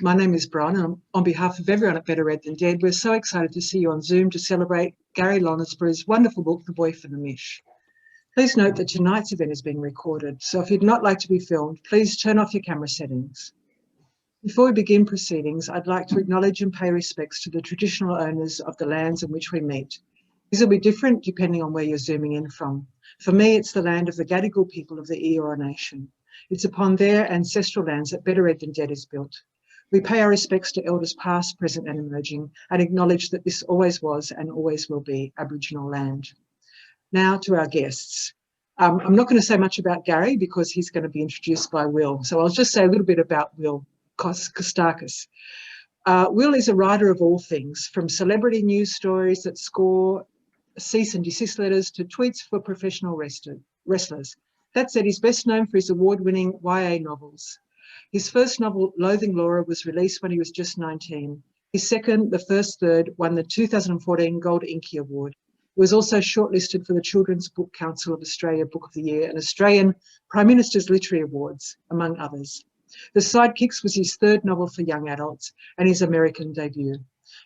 My name is Bron, and on behalf of everyone at Better Read Than Dead, we're so excited to see you on Zoom to celebrate Gary Lonesborough's wonderful book, The Boy from the Mish. Please note that tonight's event is being recorded, so if you'd not like to be filmed, please turn off your camera settings. Before we begin proceedings, I'd like to acknowledge and pay respects to the traditional owners of the lands in which we meet. These will be different depending on where you're zooming in from. For me, it's the land of the Gadigal people of the Eora Nation. It's upon their ancestral lands that Better Read Than Dead is built. We pay our respects to elders past, present and emerging, and acknowledge that this always was and always will be Aboriginal land. Now to our guests. I'm not going to say much about Gary because he's going to be introduced by Will. So I'll just say a little bit about Will Kostakis. Will is a writer of all things, from celebrity news stories that score cease and desist letters to tweets for professional wrestlers. That said, he's best known for his award-winning YA novels. His first novel, Loathing Laura, was released when he was just 19. His second, The First Third, won the 2014 Gold Inky Award. He was also shortlisted for the Children's Book Council of Australia Book of the Year and Australian Prime Minister's Literary Awards, among others. The Sidekicks was his third novel for young adults and his American debut.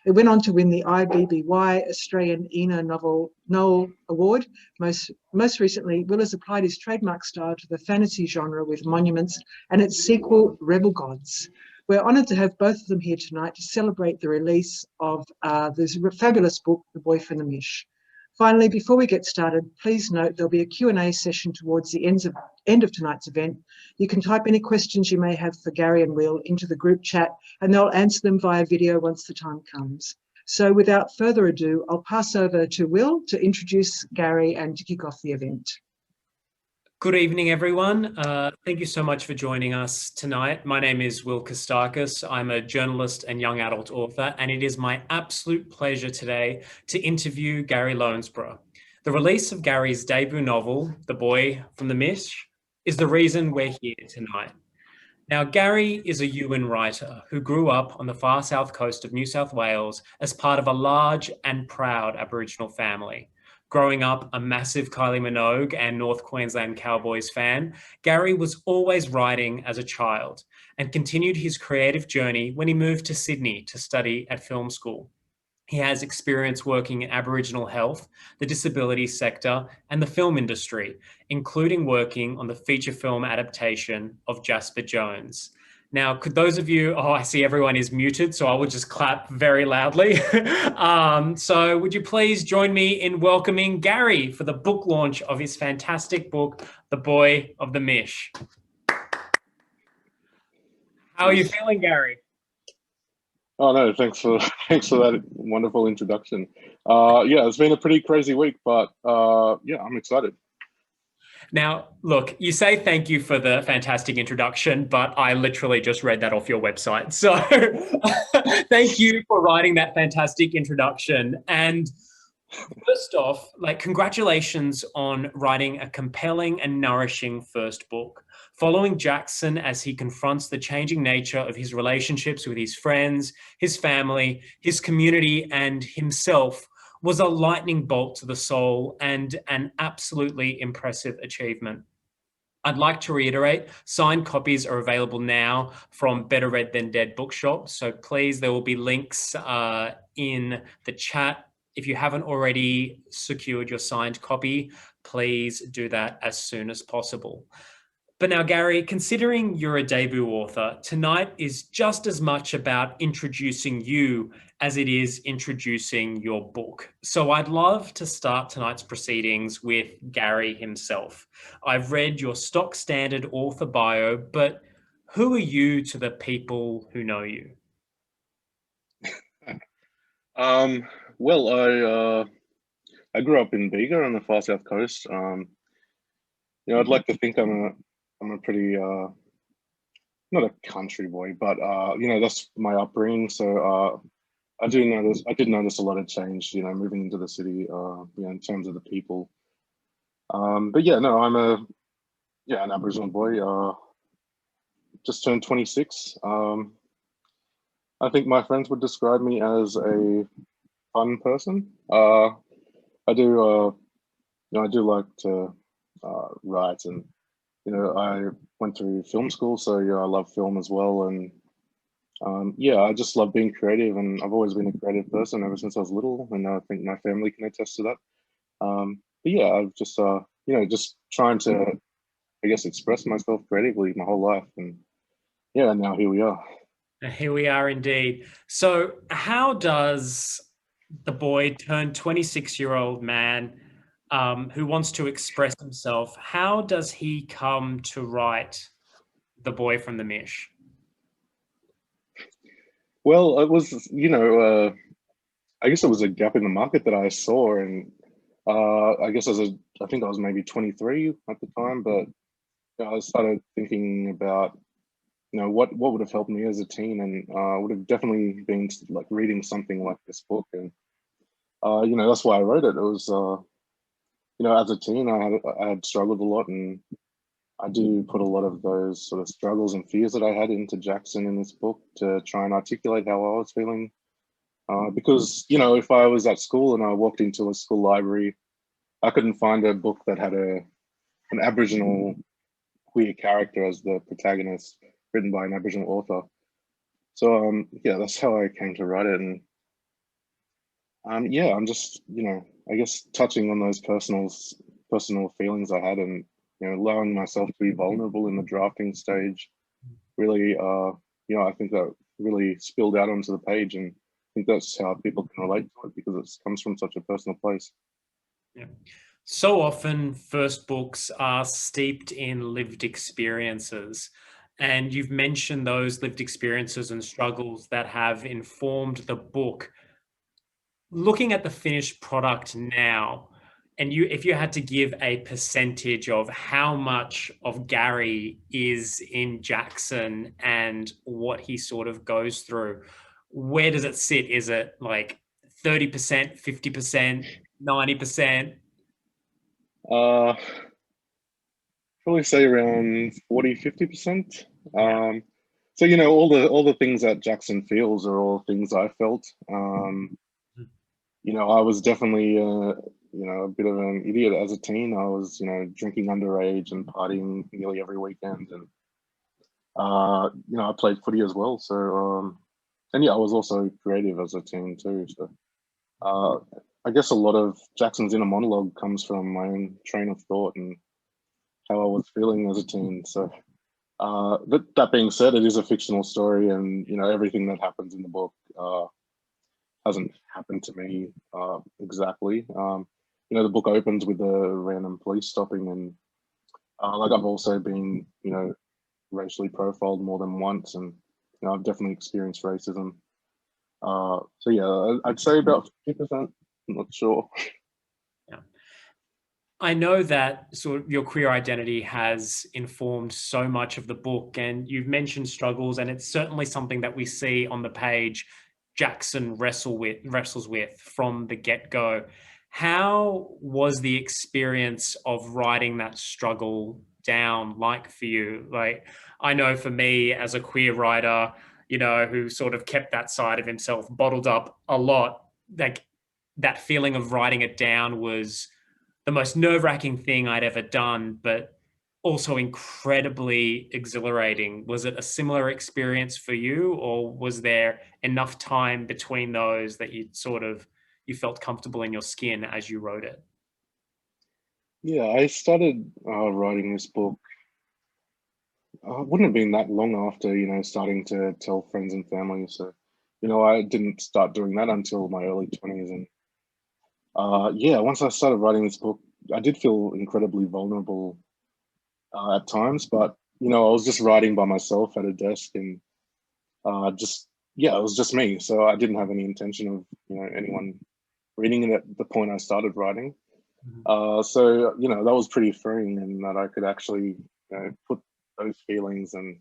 It went on to win the IBBY Australian ENA Novel Noel Award. Most recently, Will has applied his trademark style to the fantasy genre with Monuments and its sequel, Rebel Gods. We're honoured to have both of them here tonight to celebrate the release of this fabulous book, The Boy from the Mish. Finally, before we get started, please note there'll be a Q&A session towards the end of tonight's event. You can type any questions you may have for Gary and Will into the group chat, and they'll answer them via video once the time comes. So without further ado, I'll pass over to Will to introduce Gary and to kick off the event. Good evening, everyone. Thank you so much for joining us tonight. My name is Will Kostakis. I'm a journalist and young adult author, and it is my absolute pleasure today to interview Gary Lonesborough. The release of Gary's debut novel, The Boy from the Mish, is the reason we're here tonight. Now, Gary is a Yuin writer who grew up on the far south coast of New South Wales as part of a large and proud Aboriginal family. Growing up a massive Kylie Minogue and North Queensland Cowboys fan, Gary was always writing as a child and continued his creative journey when he moved to Sydney to study at film school. He has experience working in Aboriginal health, the disability sector, and the film industry, including working on the feature film adaptation of Jasper Jones. Now, could those of you, I see everyone is muted, so I will just clap very loudly. So would you please join me in welcoming Gary for the book launch of his fantastic book, The Boy of the Mish. How are you feeling, Gary? Oh no, thanks for that wonderful introduction. Yeah, it's been a pretty crazy week, but yeah, I'm excited. Now, look, you say thank you for the fantastic introduction, but I literally just read that off your website. So thank you for writing that fantastic introduction. And first off, congratulations on writing a compelling and nourishing first book. Following Jackson as he confronts the changing nature of his relationships with his friends, his family, his community, and himself was a lightning bolt to the soul and an absolutely impressive achievement. I'd like to reiterate, signed copies are available now from Better Read Than Dead bookshop. So please, there will be links in the chat. If you haven't already secured your signed copy, please do that as soon as possible. But now, Gary, considering you're a debut author, tonight is just as much about introducing you as it is introducing your book. So I'd love to start tonight's proceedings with Gary himself. I've read your stock standard author bio, but who are you to the people who know you? Well, I grew up in Bega on the far south coast. I'd like to think I'm a pretty not a country boy, but that's my upbringing. So I did notice a lot of change, moving into the city, in terms of the people. But yeah, no, I'm an Aboriginal boy. Just turned 26. I think my friends would describe me as a fun person. I do like to write, and I went through film school, so yeah, I love film as well. And Yeah, I just love being creative, and I've always been a creative person ever since I was little, and I think my family can attest to that. But yeah, I've just just trying to, I guess, express myself creatively my whole life, and yeah, now here we are. Here we are indeed. So, how does the boy turned 26-year-old man who wants to express himself, how does he come to write The Boy from the Mish? Well, it was, I guess it was a gap in the market that I saw, and I guess I think I was maybe 23 at the time, but I started thinking about, what would have helped me as a teen, and would have definitely been like reading something like this book, and that's why I wrote it. It was, as a teen, I had struggled a lot, and I do put a lot of those sort of struggles and fears that I had into Jackson in this book to try and articulate how I was feeling. Because if I was at school and I walked into a school library, I couldn't find a book that had an Aboriginal queer character as the protagonist, written by an Aboriginal author. So yeah, that's how I came to write it, and yeah, I'm just I guess touching on those personal feelings I had, and allowing myself to be vulnerable in the drafting stage. Really, I think that really spilled out onto the page, and I think that's how people can relate to it because it comes from such a personal place. Yeah. So often, first books are steeped in lived experiences. And you've mentioned those lived experiences and struggles that have informed the book. Looking at the finished product now, and if you had to give a percentage of how much of Gary is in Jackson and what he sort of goes through, where does it sit? Is it like 30%, 50%, 90%? Uh, Probably say around 40-50%. So all the things that Jackson feels are all things I felt. I was definitely a bit of an idiot as a teen. I was drinking underage and partying nearly every weekend, and I played footy as well. So and yeah, I was also creative as a teen too. So uh, I guess a lot of Jackson's inner monologue comes from my own train of thought and how I was feeling as a teen. So but that being said, it is a fictional story, and everything that happens in the book hasn't happened to me exactly. The book opens with a random police stopping, and like I've also been, racially profiled more than once, and I've definitely experienced racism. So yeah, I'd say about 50%. I'm not sure. Yeah. I know that sort of your queer identity has informed so much of the book, and you've mentioned struggles, and it's certainly something that we see on the page Jackson wrestles with from the get-go. How was the experience of writing that struggle down like for you? Like, I know for me as a queer writer, who sort of kept that side of himself bottled up a lot, like that feeling of writing it down was the most nerve-wracking thing I'd ever done, but also incredibly exhilarating. Was it a similar experience for you, or was there enough time between those that you felt comfortable in your skin as you wrote it? Yeah, I started writing this book. Wouldn't have been that long after starting to tell friends and family. So, I didn't start doing that until my early 20s, and yeah, once I started writing this book, I did feel incredibly vulnerable at times, but I was just writing by myself at a desk, and just yeah, it was just me. So I didn't have any intention of anyone reading it at the point I started writing. So that was pretty freeing, and that I could actually put those feelings and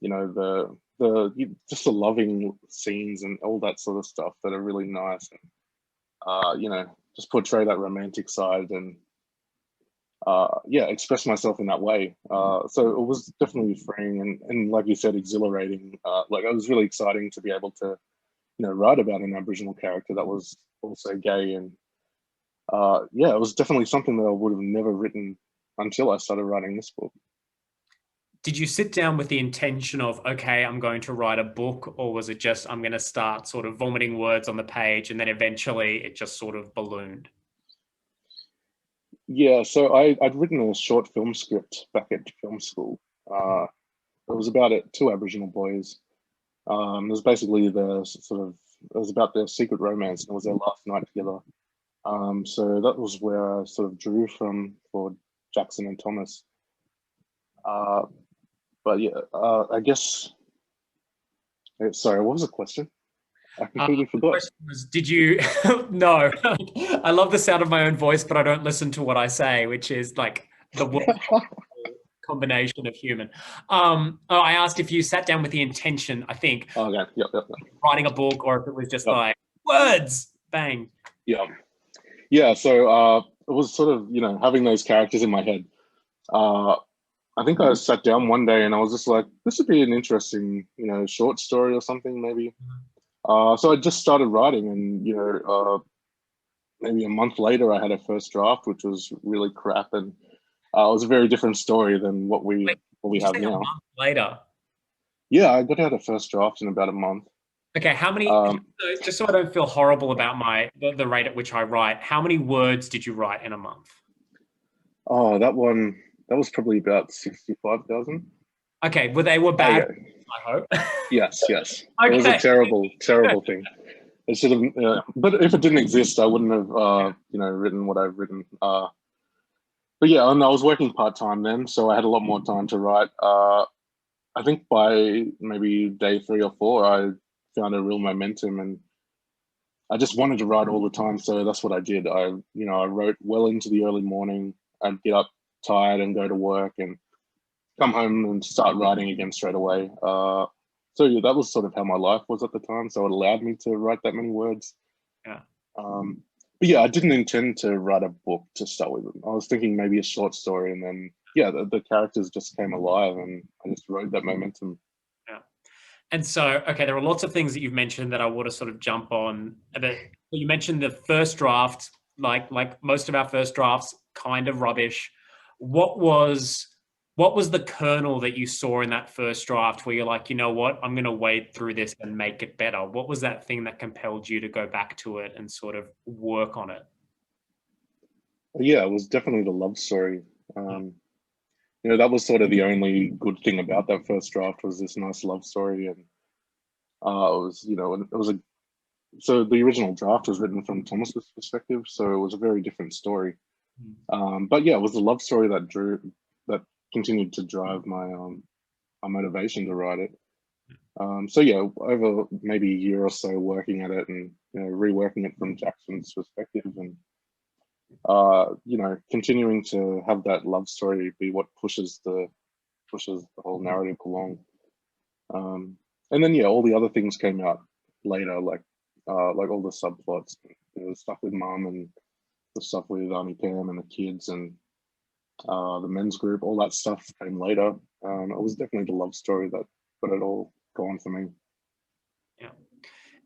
just the loving scenes and all that sort of stuff that are really nice, and just portray that romantic side, and yeah, express myself in that way. So it was definitely freeing, and like you said, exhilarating. Like, it was really exciting to be able to write about an Aboriginal character that was also gay, and yeah, it was definitely something that I would have never written until I started writing this book. did you sit down with the intention of, okay, I'm going to write a book, or was it just, I'm going to start sort of vomiting words on the page, and then eventually it just sort of ballooned? Yeah, so I'd written a short film script back at film school. It was about two Aboriginal boys. It was basically it was about their secret romance, and it was their last night together. So that was where I sort of drew from for Jackson and Thomas. But yeah, I guess, sorry, what was the question? I completely The forgot. question was, did you, no, I love the sound of my own voice, but I don't listen to what I say, which is like the worst combination of human. I asked if you sat down with the intention, I think, Okay, yep. writing a book, or if it was just like words, bang. Yeah, so it was sort of, having those characters in my head. I think I sat down one day and I was just like, this would be an interesting, short story or something maybe. So I just started writing, and, maybe a month later I had a first draft, which was really crap. And it was a very different story than what we have now. A month later? Yeah, I got out a first draft in about a month. Okay, how many, just so I don't feel horrible about the rate at which I write, how many words did you write in a month? Oh, that was probably about 65,000. Okay, well, they were bad, I hope. Yes. Okay. It was a terrible thing. It should have, but if it didn't exist, I wouldn't have, written what I've written. But yeah, and I was working part-time then, so I had a lot more time to write. I think by maybe day 3 or 4, I found a real momentum, and I just wanted to write all the time. So that's what I did. I wrote well into the early morning. I'd get up tired and go to work, and come home and start writing again straight away. So yeah, that was sort of how my life was at the time. So it allowed me to write that many words. Yeah. But yeah, I didn't intend to write a book to start with. I was thinking maybe a short story, and then the characters just came alive, and I just rode that momentum. Yeah. And so, okay, there are lots of things that you've mentioned that I want to sort of jump on. But you mentioned the first draft, like most of our first drafts, kind of rubbish. What was the kernel that you saw in that first draft where you're like, you know what, I'm going to wade through this and make it better? What was that thing that compelled you to go back to it and sort of work on it? Yeah, it was definitely the love story. That was sort of the only good thing about that first draft, was this nice love story. And so the original draft was written from Thomas's perspective, so it was a very different story. But yeah, it was the love story that continued to drive my motivation to write it. So yeah, over maybe a year or so working at it, and reworking it from Jackson's perspective, and continuing to have that love story be what pushes the whole narrative along. And then all the other things came out later, like all the subplots, the stuff with Mum, and the stuff with Auntie Pam and the kids, and the men's group. All that stuff came later. It was definitely the love story that got it all going for me. Yeah.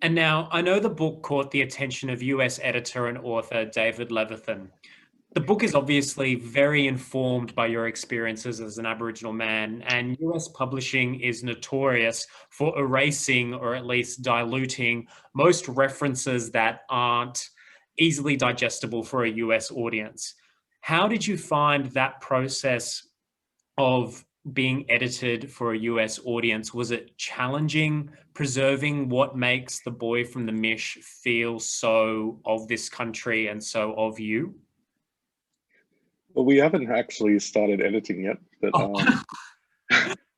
And now, I know the book caught the attention of US editor and author David Levithan. The book is obviously very informed by your experiences as an Aboriginal man, and US publishing is notorious for erasing, or at least diluting, most references that aren't easily digestible for a US audience. How did you find that process of being edited for a US audience? Was it challenging, preserving what makes the boy from the Mish feel so of this country and so of you? Well, we haven't actually started editing yet, but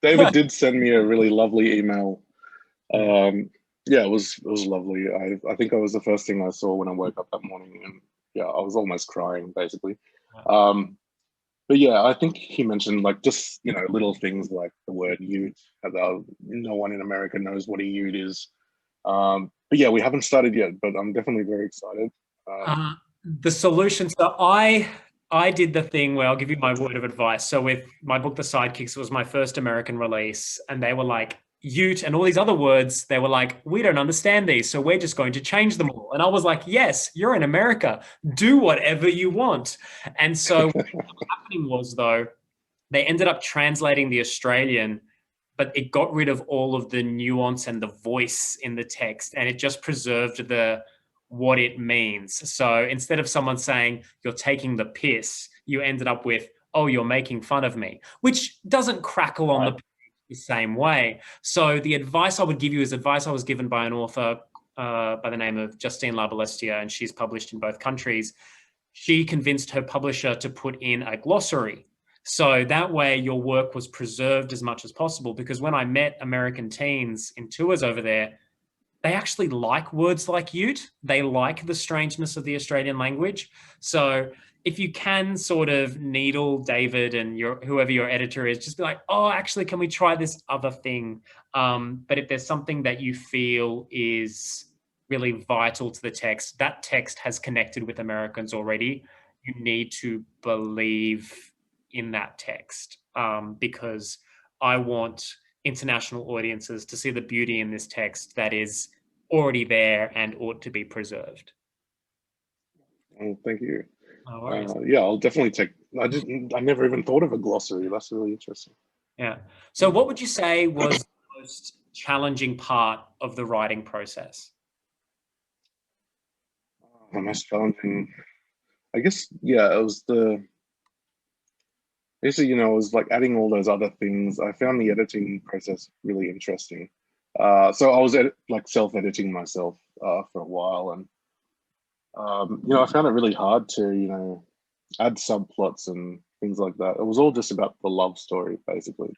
David did send me a really lovely email. Yeah, it was lovely. I think it was the first thing I saw when I woke up that morning, and yeah, I was almost crying basically. But yeah, I think he mentioned just little things like the word ute. No one in America knows what a ute is. But yeah, we haven't started yet, but I'm definitely very excited. The solution. So I did the thing where I'll give you my word of advice. So with my book, The Sidekicks, was my first American release, and they were like, ute and all these other words, they were like, we don't understand these, so we're just going to change them all. And I was like, yes, you're in America, do whatever you want. And so what was happening was, though, they ended up translating the Australian, but it got rid of all of the nuance and the voice in the text, and it just preserved what it means. So instead of someone saying you're taking the piss, you ended up with, oh, you're making fun of me, which doesn't crackle on the same way. So the advice I would give you is advice I was given by an author by the name of Justine Labalestia, and she's published in both countries. She convinced her publisher to put in a glossary. So that way your work was preserved as much as possible, because when I met American teens in tours over there, they actually like words like ute. They like the strangeness of the Australian language. So if you can sort of needle David and whoever your editor is, just be like, oh, actually, can we try this other thing? But if there's something that you feel is really vital to the text, that text has connected with Americans already, you need to believe in that text, because I want international audiences to see the beauty in this text that is already there and ought to be preserved. Oh, thank you. No worries. Yeah, I'll definitely take. I never even thought of a glossary. That's really interesting. Yeah. So, what would you say was the most challenging part of the writing process? The most challenging, I guess. Yeah, it was basically, it was like adding all those other things. I found the editing process really interesting. So I was like self-editing myself for a while, and I found it really hard to add subplots and things like that. It was all just about the love story, basically.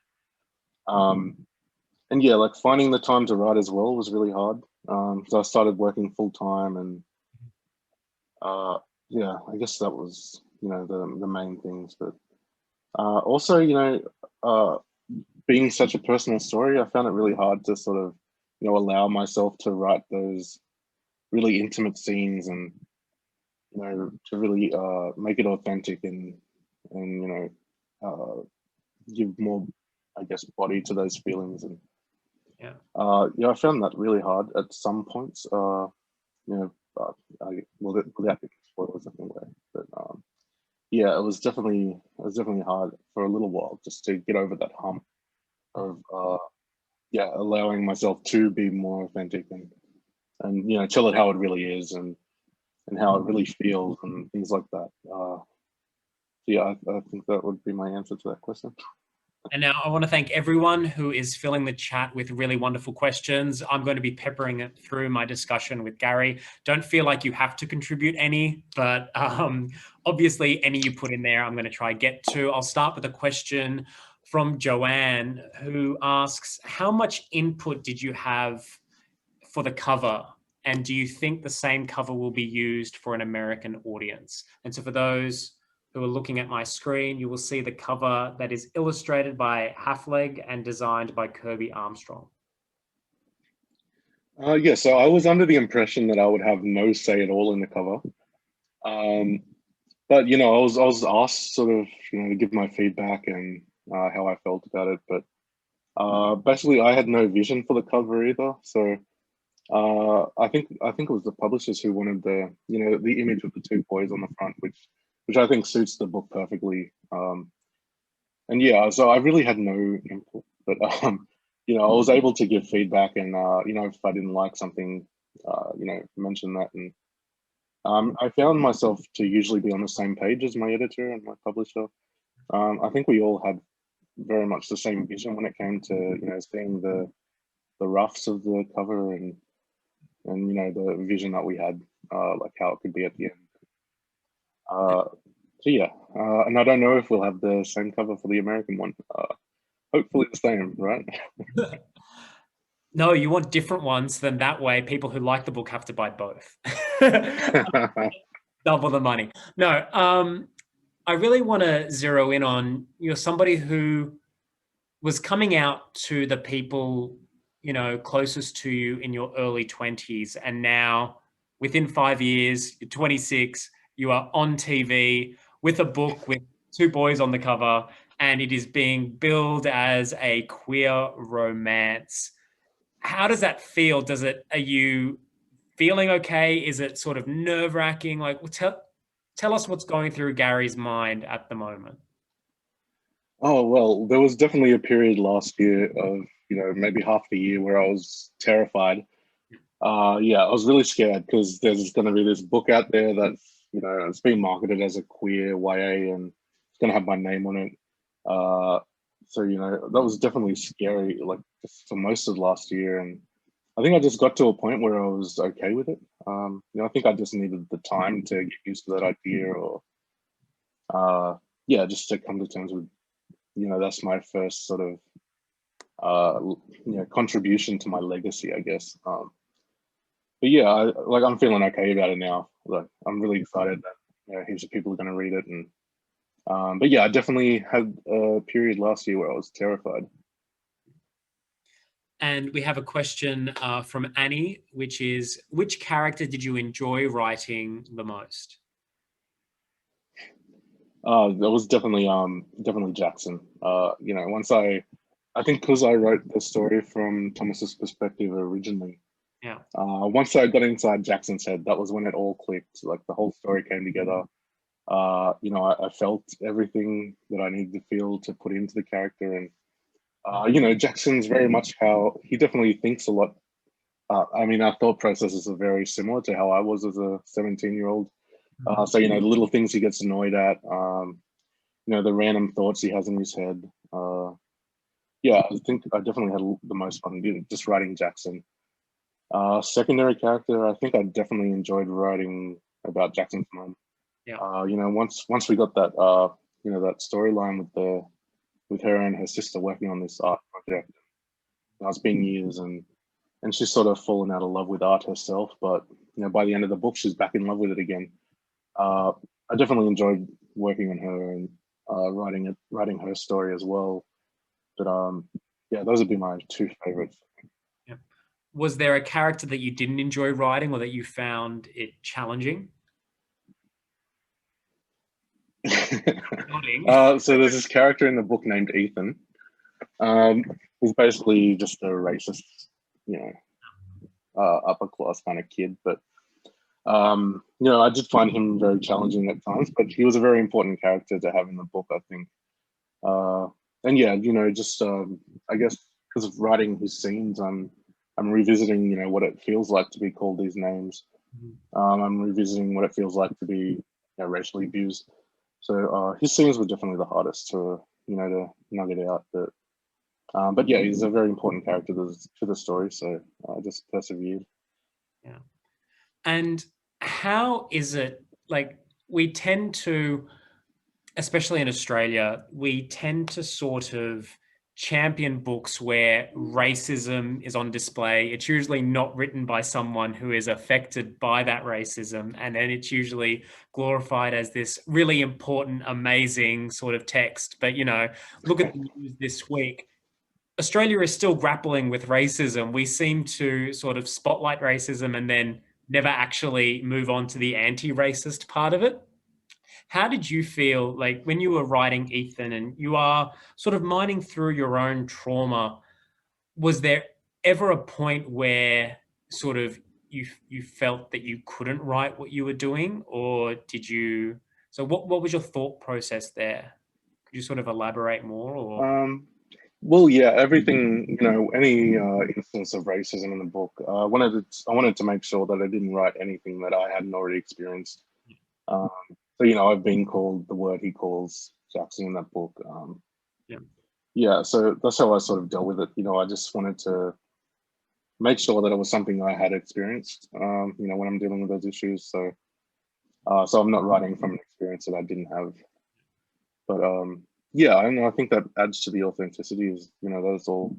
And yeah, like finding the time to write as well was really hard. So I started working full time, and yeah, I guess that was the main things. But also, being such a personal story, I found it really hard to sort of allow myself to write those really intimate scenes, and to really make it authentic and give more, I guess, body to those feelings. And yeah, I found that really hard at some points. Without getting spoilers anyway, but yeah, it was definitely hard for a little while just to get over that hump of allowing myself to be more authentic and tell it how it really is, and how it really feels and things like that. Yeah, I think that would be my answer to that question. And now I want to thank everyone who is filling the chat with really wonderful questions. I'm going to be peppering it through my discussion with Gary. Don't feel like you have to contribute any, but obviously any you put in there, I'm going to try get to. I'll start with a question from Joanne, who asks, how much input did you have for the cover? And do you think the same cover will be used for an American audience? And so for those who are looking at my screen, you will see the cover that is illustrated by Halfleg and designed by Kirby Armstrong. Yeah, so I was under the impression that I would have no say at all in the cover. But I was asked sort of to give my feedback and how I felt about it. But basically, I had no vision for the cover either. So I think it was the publishers who wanted the image of the two boys on the front, which I think suits the book perfectly. And yeah, so I really had no input, but I was able to give feedback, and if I didn't like something, mention that. And I found myself to usually be on the same page as my editor and my publisher. I think we all had very much the same vision when it came to seeing the roughs of the cover and the vision that we had, like how it could be at the end. So yeah, and I don't know if we'll have the same cover for the American one. Hopefully the same, right? No, you want different ones, then that way people who like the book have to buy both. Double the money. No, I really want to zero in on, you're somebody who was coming out to the people, closest to you in your early 20s. And now within 5 years, you're 26, you are on TV with a book with two boys on the cover, and it is being billed as a queer romance. How does that feel? Are you feeling okay? Is it sort of nerve-wracking? Like, tell us what's going through Gary's mind at the moment. Oh, well, there was definitely a period last year of, maybe half the year where I was terrified. Yeah, I was really scared because there's going to be this book out there that's, it's being marketed as a queer YA and it's going to have my name on it. So, that was definitely scary, like just for most of last year. And I think I just got to a point where I was okay with it. I think I just needed the time to get used to that idea or, yeah, just to come to terms with, that's my first sort of, contribution to my legacy, I guess. But yeah, I'm feeling okay about it now. Like I'm really excited that heaps of people are going to read it, and but yeah, I definitely had a period last year where I was terrified. And we have a question from Annie, which is, which character did you enjoy writing the most? That was definitely Jackson. Once I think because I wrote the story from Thomas's perspective originally. Yeah. Once I got inside Jackson's head, that was when it all clicked. Like the whole story came together. I felt everything that I needed to feel to put into the character, and Jackson's very much how he definitely thinks a lot. I mean, our thought processes are very similar to how I was as a 17-year-old. So the little things he gets annoyed at, the random thoughts he has in his head. Yeah, I think I definitely had the most fun just writing Jackson. Secondary character, I think I definitely enjoyed writing about Jackson's mom. Yeah. Once we got that that storyline with her and her sister working on this art project, it's been years, and she's sort of fallen out of love with art herself. But by the end of the book, she's back in love with it again. I definitely enjoyed working on her and writing her story as well. But yeah, those would be my two favorites. Yeah. Was there a character that you didn't enjoy writing or that you found it challenging? So there's this character in the book named Ethan. He's basically just a racist, upper class kind of kid. But I did find him very challenging at times. But he was a very important character to have in the book, I think. And yeah, just I guess because of writing his scenes, I'm revisiting, what it feels like to be called these names. I'm revisiting what it feels like to be racially abused. So his scenes were definitely the hardest to nugget out. But yeah, he's a very important character to the story. So I just persevered. Yeah. And how is it, like, we tend to, especially in Australia, we tend to sort of champion books where racism is on display. It's usually not written by someone who is affected by that racism. And then it's usually glorified as this really important, amazing sort of text. But, look at the news this week. Australia is still grappling with racism. We seem to sort of spotlight racism and then never actually move on to the anti-racist part of it. How did you feel like when you were writing Ethan and you are sort of mining through your own trauma? Was there ever a point where sort of you felt that you couldn't write what you were doing, or did you? So what was your thought process there? Could you sort of elaborate more? Or Well, yeah, everything, any instance of racism in the book, I wanted to make sure that I didn't write anything that I hadn't already experienced. So, I've been called the word he calls Jackson in that book. Yeah, so that's how I sort of dealt with it. I just wanted to make sure that it was something I had experienced, when I'm dealing with those issues. So, so I'm not writing from an experience that I didn't have. But yeah, I don't know. I think that adds to the authenticity. Is it's all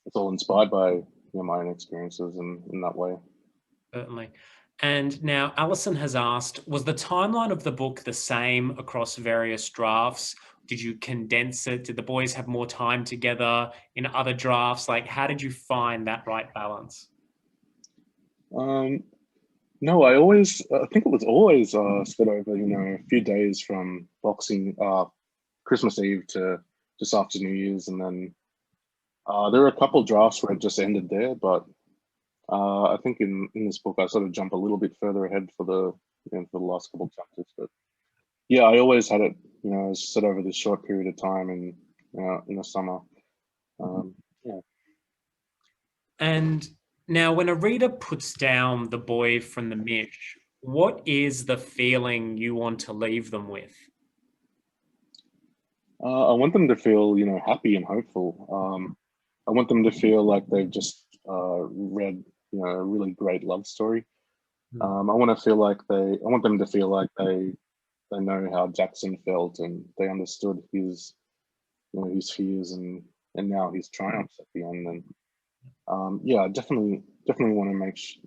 inspired by my own experiences in that way. certainly. And now Alison has asked, was the timeline of the book the same across various drafts? Did you condense it? Did the boys have more time together in other drafts? Like, how did you find that right balance? No, I think it was always split over, a few days from Christmas Eve to just after New Year's, and then there were a couple drafts where it just ended there. But I think in this book I sort of jump a little bit further ahead for the last couple of chapters. But yeah, I always had it, set over this short period of time in the summer. Yeah. And now, when a reader puts down the boy from the Mish, what is the feeling you want to leave them with? I want them to feel, happy and hopeful. I want them to feel like they've just read, a really great love story. I want them to feel like they know how Jackson felt and they understood his fears and now his triumphs at the end. And yeah, I definitely want to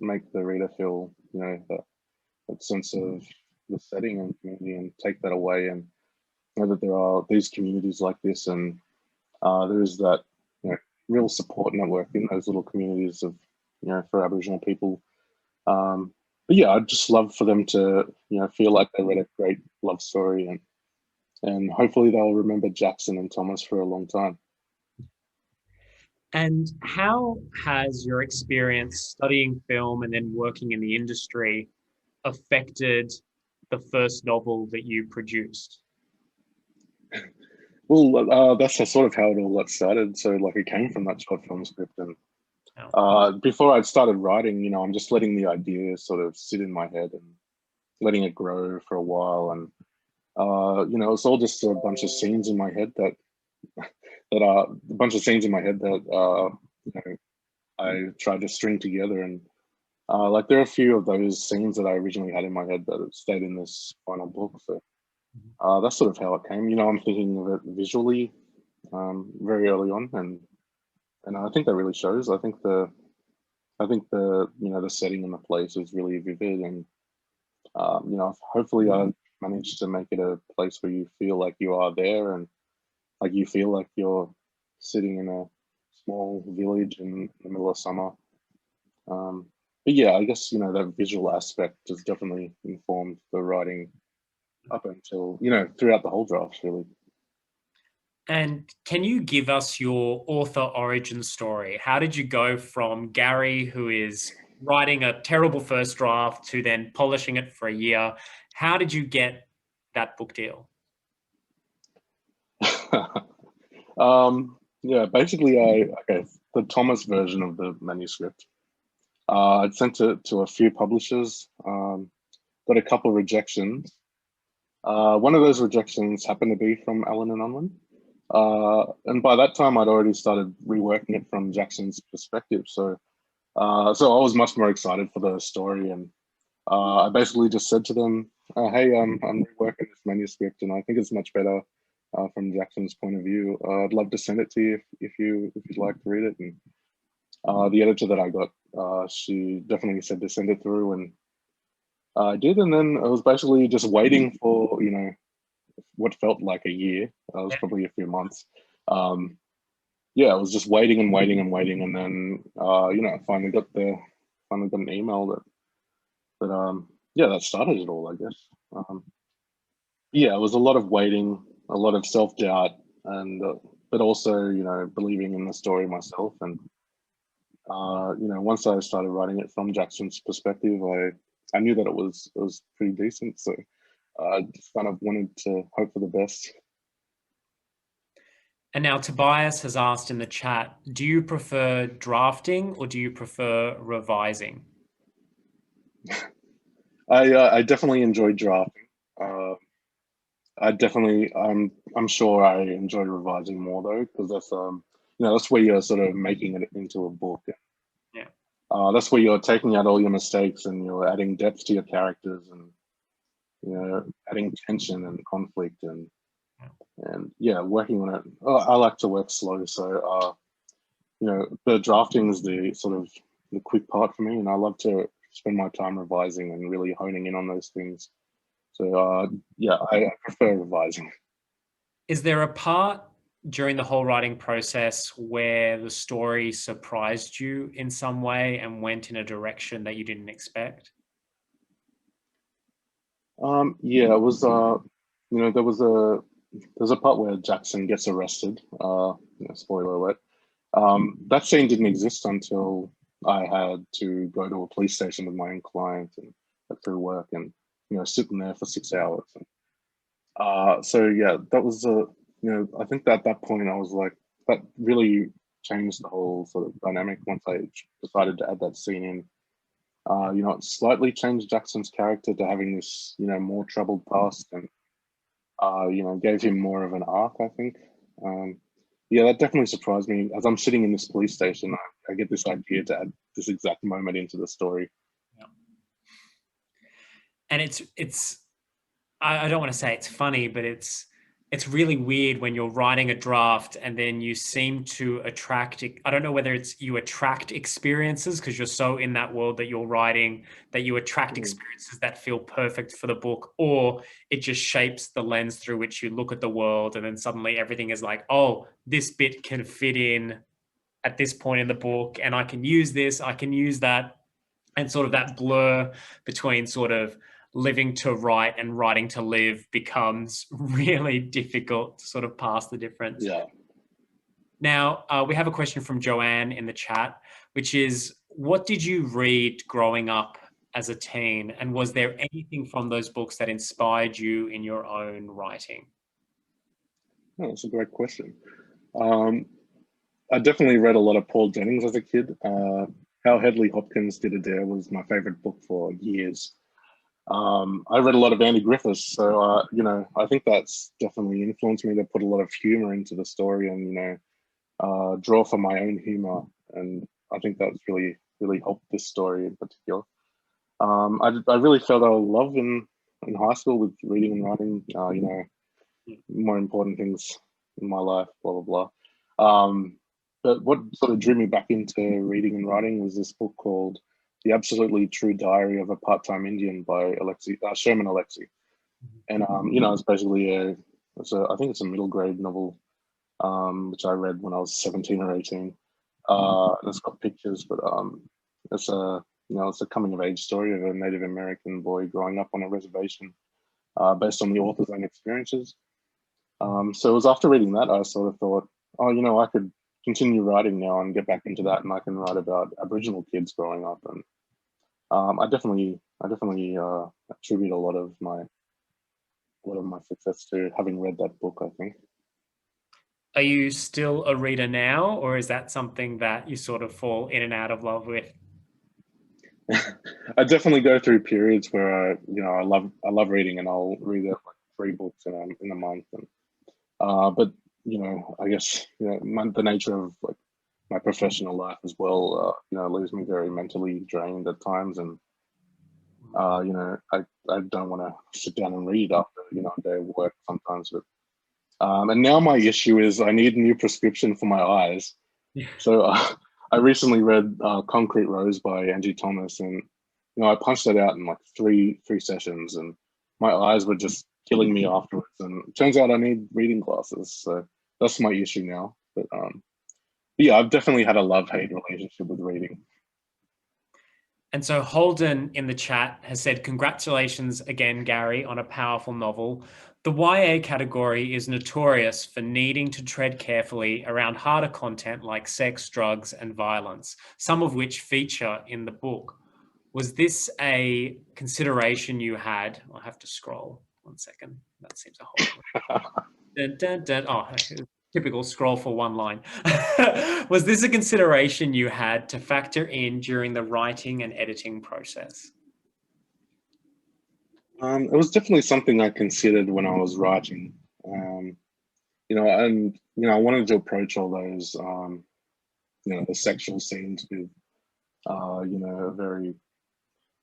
make the reader feel, that sense of the setting and community and take that away and know that there are these communities like this and there is that real support network in those little communities of for Aboriginal people. But yeah, I'd just love for them to feel like they read a great love story and hopefully they'll remember Jackson and Thomas for a long time. And how has your experience studying film and then working in the industry affected the first novel that you produced? Well, that's sort of how it all got started. So like it came from that short film script and before I'd started writing, I'm just letting the idea sort of sit in my head and letting it grow for a while. And, it's all just a bunch of scenes in my head I tried to string together. And like there are a few of those scenes that I originally had in my head that have stayed in this final book. So that's sort of how it came. I'm thinking of it visually very early on, and I think that really shows. I think the the setting and the place is really vivid, and hopefully I managed to make it a place where you feel like you are there, and like you feel like you're sitting in a small village in the middle of summer. But yeah, I guess that visual aspect has definitely informed the writing up until throughout the whole draft, really. And can you give us your author origin story? How did you go from Gary, who is writing a terrible first draft, to then polishing it for a year? How did you get that book deal? Yeah, basically, the Thomas version of the manuscript. I'd sent it to a few publishers, got a couple of rejections. One of those rejections happened to be from Allen and Unwin. And by that time, I'd already started reworking it from Jackson's perspective. So I was much more excited for the story. And I basically just said to them, hey, I'm reworking this manuscript and I think it's much better from Jackson's point of view. I'd love to send it to you if you'd like to read it. And the editor that I got, she definitely said to send it through, and I did. And then I was basically just waiting for, what felt like a year. It was probably a few months. Yeah, I was just waiting and waiting and waiting. And then, I finally got an email that started it all, I guess. Yeah, it was a lot of waiting, a lot of self-doubt, and but also believing in the story myself. And once I started writing it from Jackson's perspective, I knew that it was pretty decent. So I just kind of wanted to hope for the best. And now Tobias has asked in the chat, do you prefer drafting or do you prefer revising? I definitely enjoy drafting. I'm sure I enjoy revising more though, because that's that's where you're sort of making it into a book. Yeah. That's where you're taking out all your mistakes and you're adding depth to your characters and adding tension and conflict and yeah, working on it. I like to work slow, so the drafting is the sort of the quick part for me, and I love to spend my time revising and really honing in on those things. So yeah, I prefer revising. Is there a part during the whole writing process where the story surprised you in some way and went in a direction that you didn't expect? Yeah, it was there's a part where Jackson gets arrested. Spoiler alert. That scene didn't exist until I had to go to a police station with my own client and through work and sitting there for 6 hours. And So yeah, that was I think that at that point I was like, that really changed the whole sort of dynamic once I decided to add that scene in. It slightly changed Jackson's character to having this, more troubled past, and gave him more of an arc, I think. Yeah, that definitely surprised me. As I'm sitting in this police station, I get this idea to add this exact moment into the story. Yeah. And I don't want to say it's funny, but it's really weird when you're writing a draft and then you seem to attract, I don't know whether it's you attract experiences because you're so in that world that you're writing, that you attract experiences that feel perfect for the book, or it just shapes the lens through which you look at the world, and then suddenly everything is like, oh, this bit can fit in at this point in the book, and I can use this, I can use that. And sort of that blur between sort of living to write and writing to live becomes really difficult to sort of pass the difference. Yeah. Now, we have a question from Joanne in the chat, which is, what did you read growing up as a teen? And was there anything from those books that inspired you in your own writing? Oh, that's a great question. I definitely read a lot of Paul Jennings as a kid. How Hedley Hopkins Did a Dare was my favorite book for years. I read a lot of Andy Griffiths, so I think that's definitely influenced me to put a lot of humor into the story, and draw from my own humor, and I think that's really helped this story in particular. I really felt a love in high school with reading and writing. More important things in my life, blah blah blah. But what sort of drew me back into reading and writing was this book called The Absolutely True Diary of a Part-Time Indian by Sherman. And it's basically I think it's a middle grade novel, which I read when I was 17 or 18. And it's got pictures, but it's a coming of age story of a Native American boy growing up on a reservation, based on the author's own experiences. So it was after reading that I sort of thought, I could continue writing now and get back into that, and I can write about Aboriginal kids growing up. And I definitely attribute a lot of my success to having read that book, I think. Are you still a reader now, or is that something that you sort of fall in and out of love with? I definitely go through periods where I love reading, and I'll read like 3 books in a month. And but I guess the nature of like my professional life as well, leaves me very mentally drained at times, and I don't want to sit down and read after a day of work sometimes. But and now my issue is I need a new prescription for my eyes. Yeah. So I recently read Concrete Rose by Angie Thomas, and I punched that out in like three sessions, and my eyes were just killing me afterwards. And it turns out I need reading glasses, so that's my issue now. But yeah, I've definitely had a love-hate relationship with reading. And so Holden in the chat has said, congratulations again, Gary, on a powerful novel. The YA category is notorious for needing to tread carefully around harder content like sex, drugs, and violence, some of which feature in the book. Was this a consideration you had? I'll have to scroll 1 second. That seems a whole dun, dun, dun. Oh, typical scroll for one line. Was this a consideration you had to factor in during the writing and editing process? It was definitely something I considered when I was writing. I wanted to approach all those, the sexual scenes with,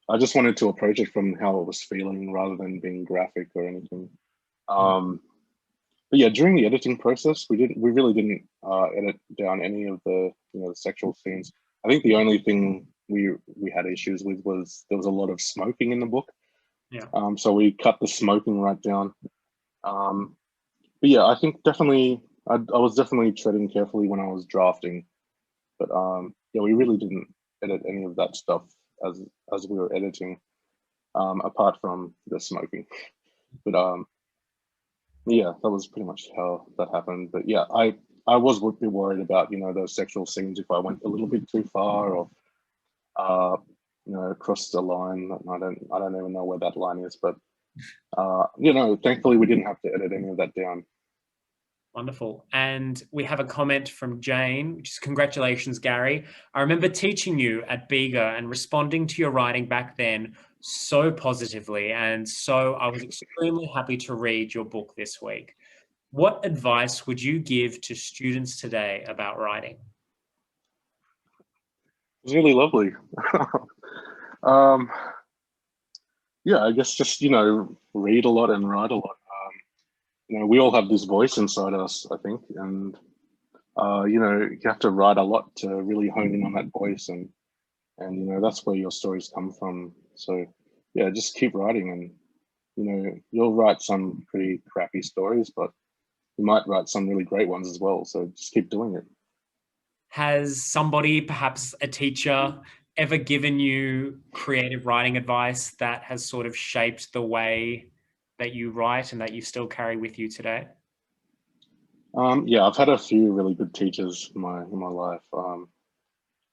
I just wanted to approach it from how it was feeling rather than being graphic or anything. But yeah, during the editing process, we really didn't edit down any of the the sexual scenes. I think the only thing we had issues with was there was a lot of smoking in the book. Yeah. So we cut the smoking right down. But yeah, I think definitely I was definitely treading carefully when I was drafting. But yeah, we really didn't edit any of that stuff as we were editing, apart from the smoking. But yeah, that was pretty much how that happened. But yeah, I was a bit worried about those sexual scenes if I went a little bit too far, or crossed the line. I don't even know where that line is, but thankfully we didn't have to edit any of that down. Wonderful. And we have a comment from Jane, which is congratulations, Gary. I remember teaching you at Bega and responding to your writing back then so positively. And so I was extremely happy to read your book this week. What advice would you give to students today about writing? It was really lovely. Yeah, I guess just, read a lot and write a lot. We all have this voice inside us, I think, and you have to write a lot to really hone in on that voice, and that's where your stories come from. So yeah, just keep writing, and you'll write some pretty crappy stories, but you might write some really great ones as well. So just keep doing it. Has somebody, perhaps a teacher, ever given you creative writing advice that has sort of shaped the way that you write and that you still carry with you today? Yeah, I've had a few really good teachers in my life.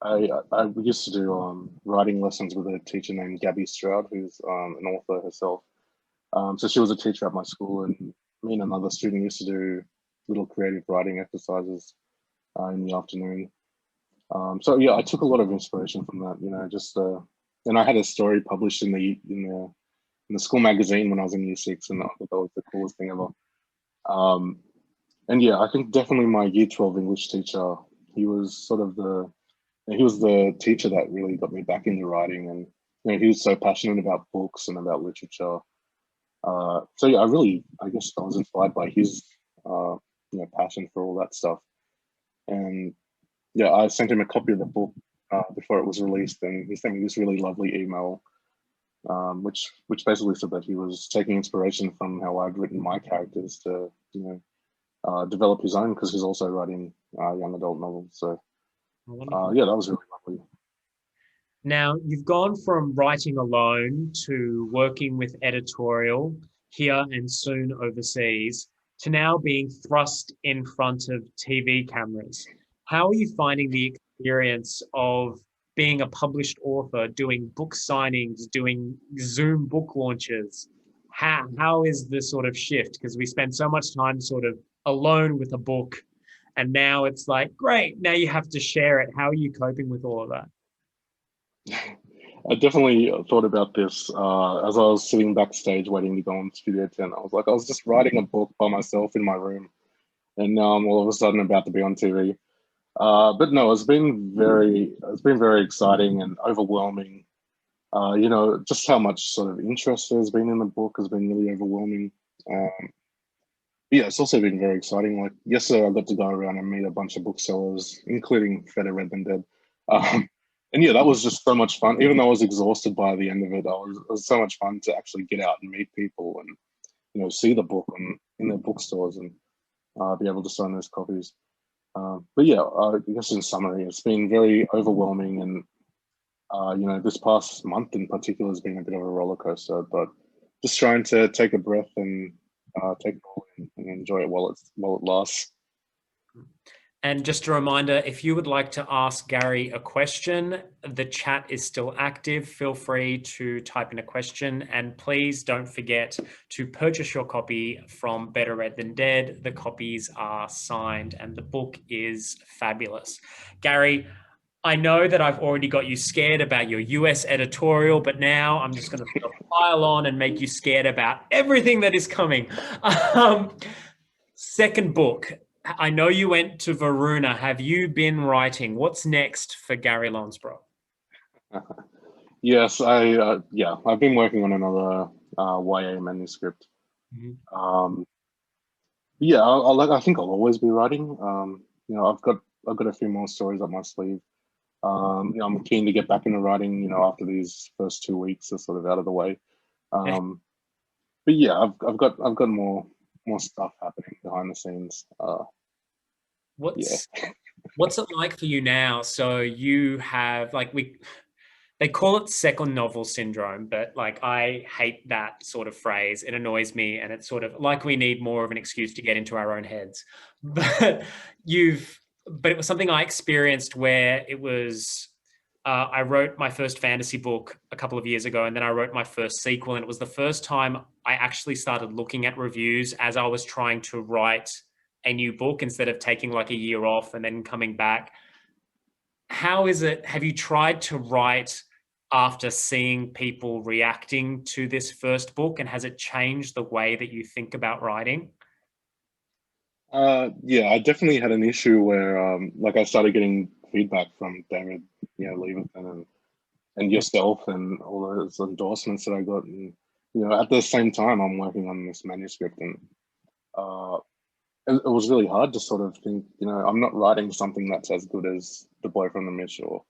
I used to do writing lessons with a teacher named Gabby Stroud, who's an author herself. So she was a teacher at my school, and me and another student used to do little creative writing exercises in the afternoon. So yeah, I took a lot of inspiration from that. And I had a story published in the school magazine when I was in year 6, and I thought that was the coolest thing ever. And yeah, I think definitely my year 12 English teacher, he was the teacher that really got me back into writing, and he was so passionate about books and about literature. So yeah, I guess I was inspired by his passion for all that stuff. And yeah, I sent him a copy of the book before it was released, and he sent me this really lovely email, which basically said that he was taking inspiration from how I'd written my characters to develop his own, because he's also writing young adult novels. So yeah, that was really lovely. Now, you've gone from writing alone to working with editorial here and soon overseas to now being thrust in front of TV cameras. How are you finding the experience of being a published author, doing book signings, doing Zoom book launches? How is the sort of shift? Because we spend so much time sort of alone with a book, and now it's like, great, now you have to share it. How are you coping with all of that? I definitely thought about this as I was sitting backstage waiting to go on Studio 10. I was just writing a book by myself in my room, and now I'm all of a sudden about to be on TV. But no, it's been very exciting and overwhelming. Just how much sort of interest there's been in the book has been really overwhelming. Yeah, it's also been very exciting. Like yesterday, I got to go around and meet a bunch of booksellers, including Better Read Than Dead. And yeah, that was just so much fun. Even though I was exhausted by the end of it, it was so much fun to actually get out and meet people and see the book in their bookstores and be able to sign those copies. But yeah, I guess in summary, it's been very overwhelming, and this past month in particular has been a bit of a roller coaster. But just trying to take a breath and take it all in and enjoy it while it lasts. And just a reminder, if you would like to ask Gary a question, the chat is still active. Feel free to type in a question, and please don't forget to purchase your copy from Better Read Than Dead. The copies are signed and the book is fabulous. Gary, I know that I've already got you scared about your US editorial, but now I'm just going to pile on and make you scared about everything that is coming. Second book. I know you went to Varuna. Have you been writing? What's next for Gary Lonspar? Yes, I've been working on another YA manuscript. Mm-hmm. Yeah, I think I'll always be writing. I've got a few more stories up my sleeve. I'm keen to get back into writing. After these first 2 weeks are sort of out of the way. But yeah, I've got more stuff happening behind the scenes. What's it like for you now? So you have they call it second novel syndrome, but I hate that sort of phrase. It annoys me, and it's sort of like we need more of an excuse to get into our own heads. But it was something I experienced where it was I wrote my first fantasy book a couple of years ago, and then I wrote my first sequel. And it was the first time I actually started looking at reviews as I was trying to write a new book instead of taking like a year off and then coming back. How is it? Have you tried to write after seeing people reacting to this first book, and has it changed the way that you think about writing? Yeah, I definitely had an issue where, like, I started getting feedback from David, Leviathan and yourself and all those endorsements that I got. And, at the same time, I'm working on this manuscript, and uh, it was really hard to sort of think, I'm not writing something that's as good as The Boy from the Mish, or,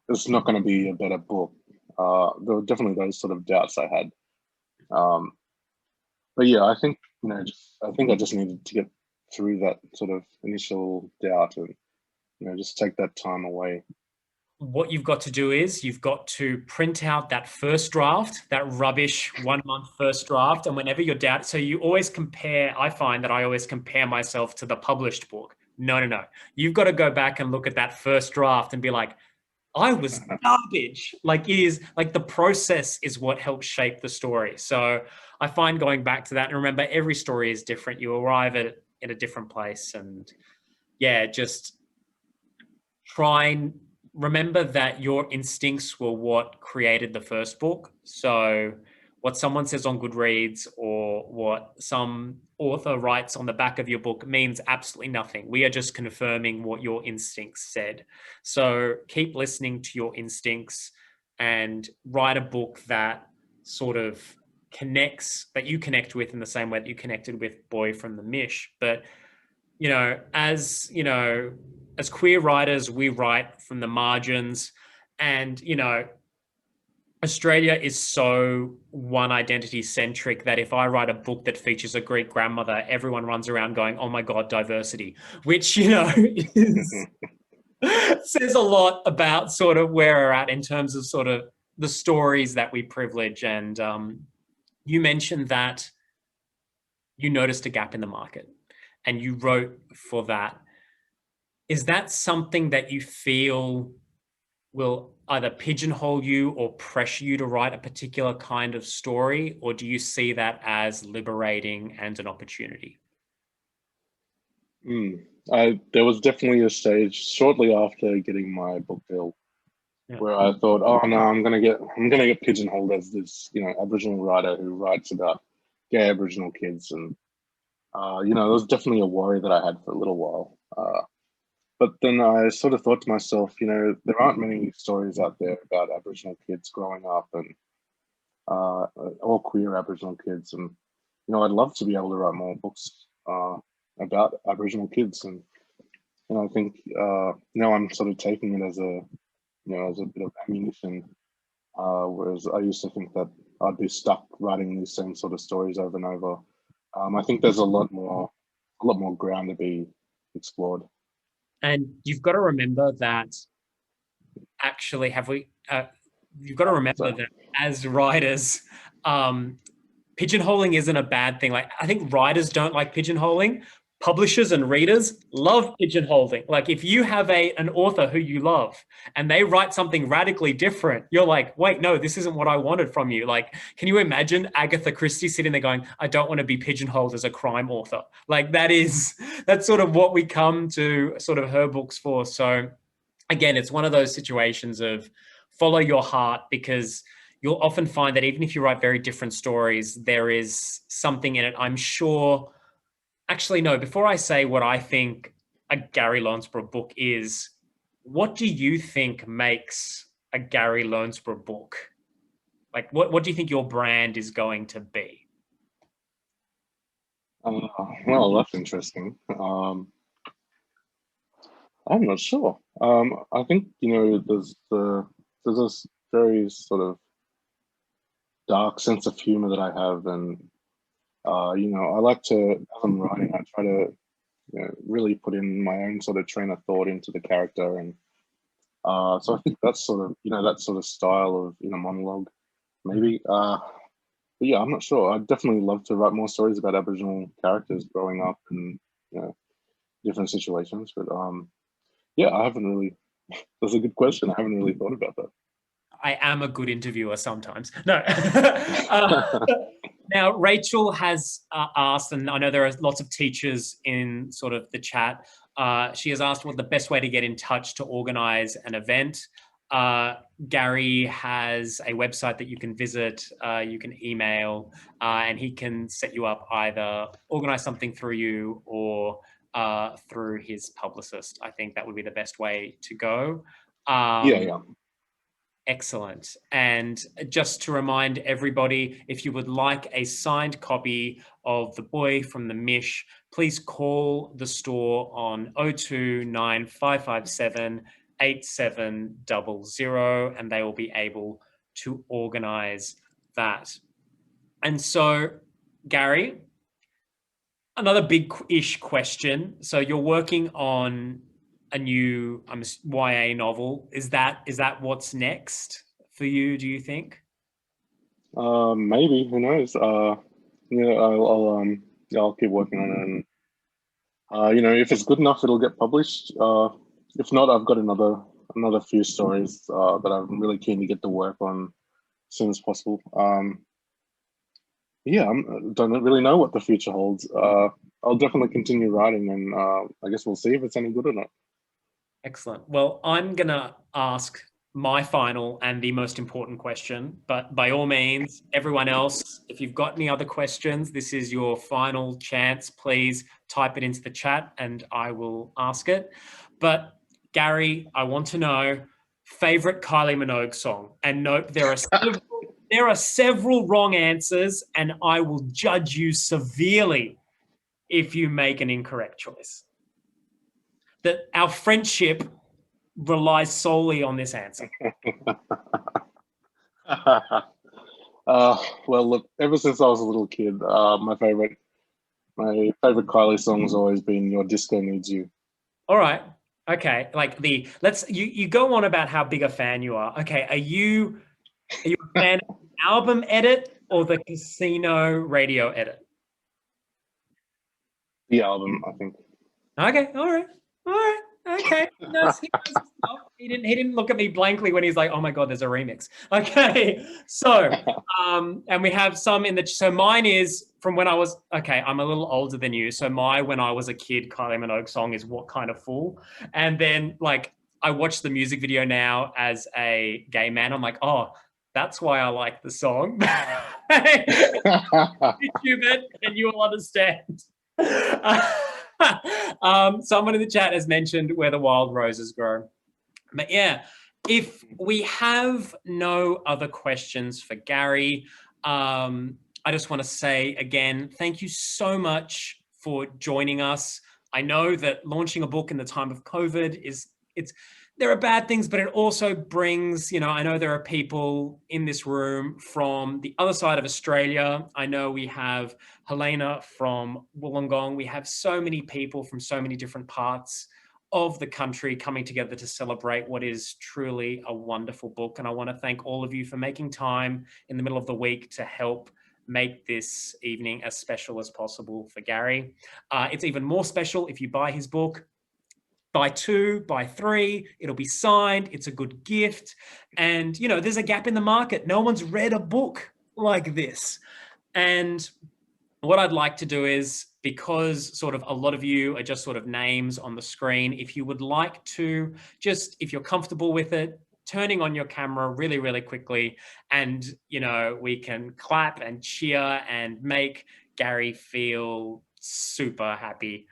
it's not going to be a better book. There were definitely those sort of doubts I had. But yeah, I think, I just needed to get through that sort of initial doubt and, just take that time away. What you've got to do is you've got to print out that first draft, that rubbish 1 month first draft. And whenever you're doubt, so you always compare, I find that I always compare myself to the published book. No. You've got to go back and look at that first draft and be like, I was garbage. Like, it is like the process is what helps shape the story. So I find going back to that, and remember, every story is different. You arrive at a different place, and yeah, just try and remember that your instincts were what created the first book. So what someone says on Goodreads or what some author writes on the back of your book means absolutely nothing. We are just confirming what your instincts said. So keep listening to your instincts and write a book that sort of connects, that you connect with in the same way that you connected with Boy from the Mish. But, as queer writers, we write from the margins, and, Australia is so one identity centric that if I write a book that features a Greek grandmother, everyone runs around going, oh my God, diversity, which, is, says a lot about sort of where we're at in terms of sort of the stories that we privilege. And you mentioned that you noticed a gap in the market and you wrote for that. Is that something that you feel will either pigeonhole you or pressure you to write a particular kind of story, or do you see that as liberating and an opportunity? There was definitely a stage shortly after getting my book deal where I thought, oh no, I'm gonna get pigeonholed as this, Aboriginal writer who writes about gay Aboriginal kids, and it was definitely a worry that I had for a little while. But then I sort of thought to myself, there aren't many stories out there about Aboriginal kids growing up, and or queer Aboriginal kids, and I'd love to be able to write more books about Aboriginal kids, and I think now I'm sort of taking it as a as a bit of ammunition, whereas I used to think that I'd be stuck writing these same sort of stories over and over. I think there's a lot more ground to be explored. And you've got to remember that actually, you've got to remember that as writers, pigeonholing isn't a bad thing. Like, I think writers don't like pigeonholing. Publishers and readers love pigeonholing. Like, if you have an author who you love and they write something radically different, you're like, wait, no, this isn't what I wanted from you. Like, can you imagine Agatha Christie sitting there going, I don't want to be pigeonholed as a crime author? Like, that's sort of what we come to sort of her books for. So again, it's one of those situations of follow your heart, because you'll often find that even if you write very different stories, there is something in it. I'm sure. Actually, no, before I say what I think a Gary Lonspar book is, what do you think makes a Gary Lonspar book? Like, what do you think your brand is going to be? Well, that's interesting. I'm not sure. I think, there's this very sort of dark sense of humor that I have, and I like to, as I'm writing, I try to really put in my own sort of train of thought into the character, and so I think that's sort of that sort of style of monologue, maybe. But yeah, I'm not sure. I'd definitely love to write more stories about Aboriginal characters growing up in different situations, but yeah, I haven't really That's a good question. I haven't really thought about that. I am a good interviewer sometimes. No. Now, Rachel has asked, and I know there are lots of teachers in sort of the chat. She has asked what the best way to get in touch to organize an event. Gary has a website that you can visit, you can email, and he can set you up, either organize something through you or through his publicist. I think that would be the best way to go. Yeah. Excellent. And just to remind everybody, if you would like a signed copy of The Boy from the Mish, please call the store on 02 9557 8700, and they will be able to organize that. And so, Gary, another big-ish question. So you're working on a new YA novel. Is that what's next for you, do you think? Maybe, who knows? Yeah, I'll keep working on it, and if it's good enough, it'll get published. If not, I've got another few stories that I'm really keen to get to work on as soon as possible. Yeah, I don't really know what the future holds. I'll definitely continue writing, and I guess we'll see if it's any good or not. Excellent. Well, I'm going to ask my final and the most important question, but by all means, everyone else, if you've got any other questions, this is your final chance. Please type it into the chat and I will ask it. But Gary, I want to know, favorite Kylie Minogue song? And note, there are several wrong answers, and I will judge you severely if you make an incorrect choice. That our friendship relies solely on this answer. Well, look, ever since I was a little kid, my favorite Kylie song has always been "Your Disco Needs You." All right. Okay. Like you go on about how big a fan you are. Okay. Are you a fan of the album edit or the casino radio edit? The album, I think. Okay. All right. Okay. He didn't look at me blankly when he's like, "Oh my God, there's a remix." Okay. So, and we have some in the. So mine is from when I was. Okay, I'm a little older than you. So when I was a kid, Kylie Minogue song is "What Kind of Fool," and then like I watch the music video now as a gay man. I'm like, oh, that's why I like the song. YouTube it, and you will understand. Someone in the chat has mentioned "Where the Wild Roses Grow." But yeah, if we have no other questions for Gary, I just want to say again, thank you so much for joining us. I know that launching a book in the time of COVID there are bad things, but it also brings, I know there are people in this room from the other side of Australia. I know we have Helena from Wollongong. We have so many people from so many different parts of the country coming together to celebrate what is truly a wonderful book. And I want to thank all of you for making time in the middle of the week to help make this evening as special as possible for Gary. It's even more special if you buy his book. Buy 2, buy 3, it'll be signed, it's a good gift. And, there's a gap in the market. No one's read a book like this. And what I'd like to do is, because sort of a lot of you are just sort of names on the screen, if you would like to, just if you're comfortable with it, turning on your camera really, really quickly, and, we can clap and cheer and make Gary feel super happy.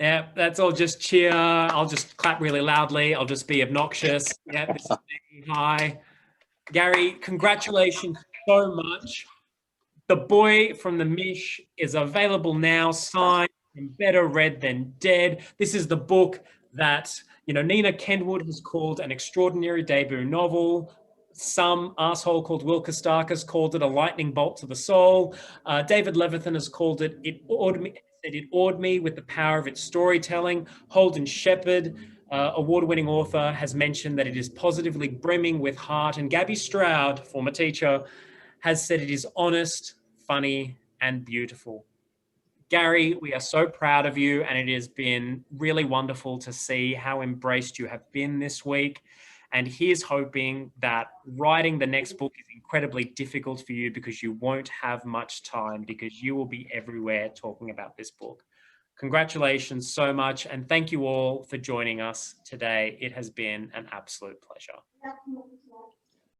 Yeah, that's all. Just cheer. I'll just clap really loudly. I'll just be obnoxious. Yeah, this is me. Hi. Gary, congratulations so much. The Boy from the Mish is available now, signed and better read than dead. This is the book that, Nina Kenwood has called an extraordinary debut novel. Some asshole called Will Kostakis called it a lightning bolt to the soul. David Levithan has called it It awed me with the power of its storytelling. Holden Shepherd, award-winning author, has mentioned that it is positively brimming with heart. And Gabby Stroud, former teacher, has said it is honest, funny, and beautiful. Gary, we are so proud of you, and it has been really wonderful to see how embraced you have been this week. And here's hoping that writing the next book is incredibly difficult for you because you won't have much time, because you will be everywhere talking about this book. Congratulations so much, and thank you all for joining us today. It has been an absolute pleasure.